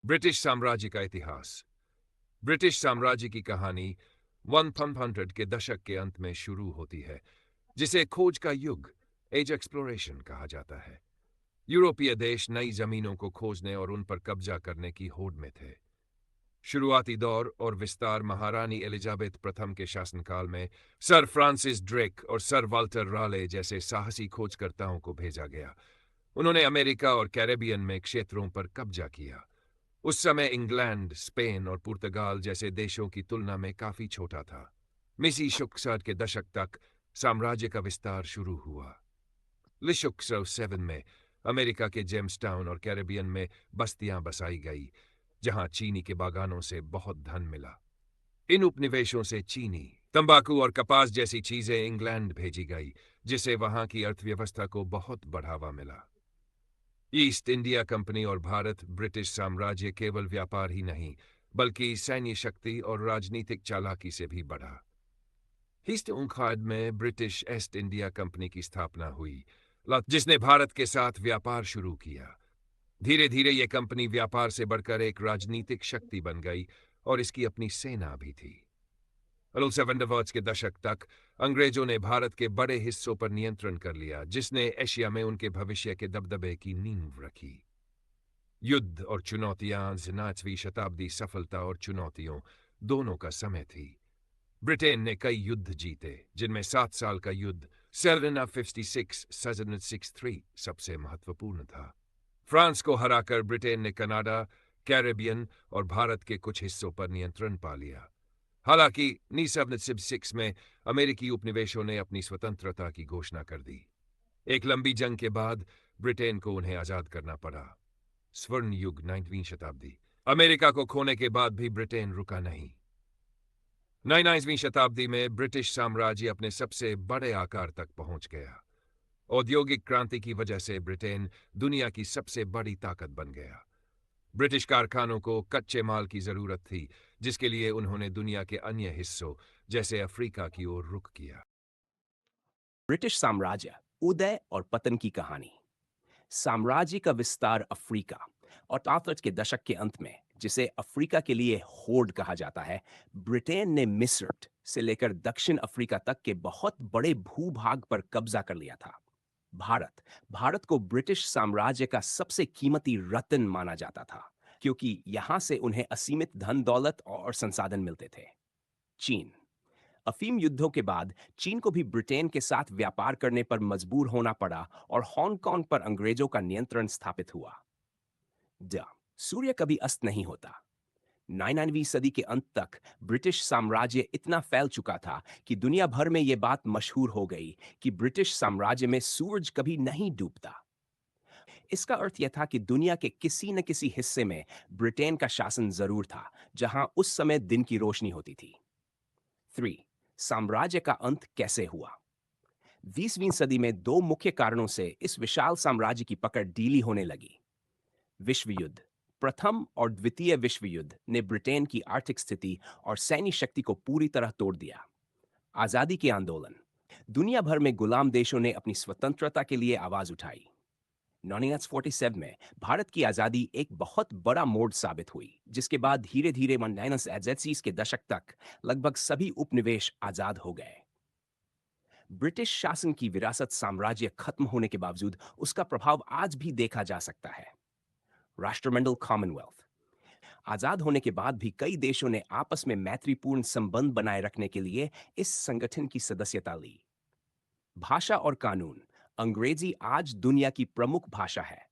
British साम्राज्य का इतिहास। ब्रिटिश साम्राज्य की कहानी 1500 के दशक के अंत में शुरू होती है, जिसे खोज का युग एज एक्सप्लोरेशन कहा जाता है। यूरोपीय देश नई जमीनों को खोजने और उन पर कब्जा करने की होड़ में थे। शुरुआती दौर और विस्तार महारानी एलिजाबेथ प्रथम के शासनकाल में सर फ्रांसिस ड्रेक और सर वाल्टर राले जैसे साहसी खोजकर्ताओं को भेजा गया। उन्होंने अमेरिका और कैरेबियन में क्षेत्रों पर कब्जा किया। उस समय इंग्लैंड, स्पेन और पुर्तगाल जैसे देशों की तुलना में काफी छोटा था। मिसी शुक्सर के दशक तक साम्राज्य का विस्तार शुरू हुआ। लिशुक्सर 7 में अमेरिका के जेम्सटाउन और कैरेबियन में बस्तियां बसाई गई, जहां चीनी के बागानों से बहुत धन मिला। इन उपनिवेशों से चीनी, तंबाकू और कपास जैसी चीजें इंग्लैंड भेजी गई, जिससे वहां की अर्थव्यवस्था को बहुत बढ़ावा मिला। ईस्ट इंडिया कंपनी और भारत ब्रिटिश साम्राज्य केवल व्यापार ही नहीं, बल्कि सैन्य शक्ति और राजनीतिक चालाकी से भी बढ़ा। ईस्ट उनखाद में ब्रिटिश ईस्ट इंडिया कंपनी की स्थापना हुई, जिसने भारत के साथ व्यापार शुरू किया। धीरे धीरे यह कंपनी व्यापार से बढ़कर एक राजनीतिक शक्ति बन गई और इसकी अपनी सेना भी थी। 1700 के दशक तक अंग्रेजों ने भारत के बड़े हिस्सों पर नियंत्रण कर लिया, जिसने एशिया में उनके भविष्य के दबदबे की नींव रखी। युद्ध और चुनौतियां 19वीं शताब्दी सफलता और चुनौतियों दोनों का समय थी। ब्रिटेन ने कई युद्ध जीते, जिनमें 7 साल का युद्ध 1756-1763 सबसे महत्वपूर्ण था। फ्रांस को हराकर ब्रिटेन ने कनाडा, कैरेबियन और भारत के कुछ हिस्सों पर नियंत्रण पा लिया। हालांकि 1906 में अमेरिकी उपनिवेशों ने अपनी स्वतंत्रता की घोषणा कर दी। एक लंबी जंग के बाद ब्रिटेन को उन्हें आजाद करना पड़ा। स्वर्ण युग 9वीं शताब्दी। अमेरिका को खोने के बाद भी ब्रिटेन रुका नहीं। 9वीं शताब्दी में ब्रिटिश साम्राज्य अपने सबसे बड़े आकार तक पहुंच गया। औद्योगिक क्रांति की वजह से ब्रिटेन दुनिया की सबसे बड़ी ताकत बन गया। ब्रिटिश कारखानों को कच्चे माल की जरूरत थी, जिसके लिए उन्होंने दुनिया के अन्य हिस्सों जैसे अफ्रीका की ओर रुख किया। ब्रिटिश साम्राज्य उदय और पतन की कहानी। साम्राज्य का विस्तार अफ्रीका और 18 के दशक के अंत में, जिसे अफ्रीका के लिए होर्ड कहा जाता है, ब्रिटेन ने मिस्र से लेकर दक्षिण अफ्रीका तक के बहुत बड़े भूभाग पर कब्जा कर लिया था। भारत भारत को ब्रिटिश साम्राज्य का सबसे कीमती रत्न माना जाता था, क्योंकि यहां से उन्हें असीमित धन दौलत और संसाधन मिलते थे। चीन। अफीम युद्धों के बाद चीन को भी ब्रिटेन के साथ व्यापार करने पर मजबूर होना पड़ा और हांगकांग पर अंग्रेजों का नियंत्रण स्थापित हुआ। द सूर्य कभी अस्त नहीं होता। 9वीं सदी के अंत तक ब्रिटिश साम्राज्य इतना फैल चुका था कि दुनिया भर में यह बात मशहूर हो गई कि ब्रिटिश साम्राज्य में सूरज कभी नहीं डूबता। इसका अर्थ यह था कि दुनिया के किसी न किसी हिस्से में ब्रिटेन का शासन जरूर था, जहां उस समय दिन की रोशनी होती थी। 3. साम्राज्य का अंत कैसे हुआ? 20वीं सदी में दो मुख्य कारणों से इस विशाल साम्राज्य की पकड़ ढीली होने लगी। विश्व युद्ध। प्रथम और द्वितीय विश्व युद्ध ने ब्रिटेन की आर्थिक स्थिति और सैन्य शक्ति को पूरी तरह तोड़ दिया। आजादी के आंदोलन। दुनिया भर में गुलाम देशों ने अपनी स्वतंत्रता के लिए आवाज उठाई। 1947 में भारत की आजादी एक बहुत बड़ा मोड़ साबित हुई, जिसके बाद धीरे धीरे 1980 के दशक तक लगभग सभी उपनिवेश आजाद हो गए। ब्रिटिश शासन की विरासत साम्राज्य खत्म होने के बावजूद उसका प्रभाव आज भी देखा जा सकता है। राष्ट्रमंडल कॉमनवेल्थ। आजाद होने के बाद भी कई देशों ने आपस में मैत्रीपूर्ण संबंध बनाए रखने के लिए इस संगठन की सदस्यता ली। भाषा और कानून। अंग्रेजी आज दुनिया की प्रमुख भाषा है,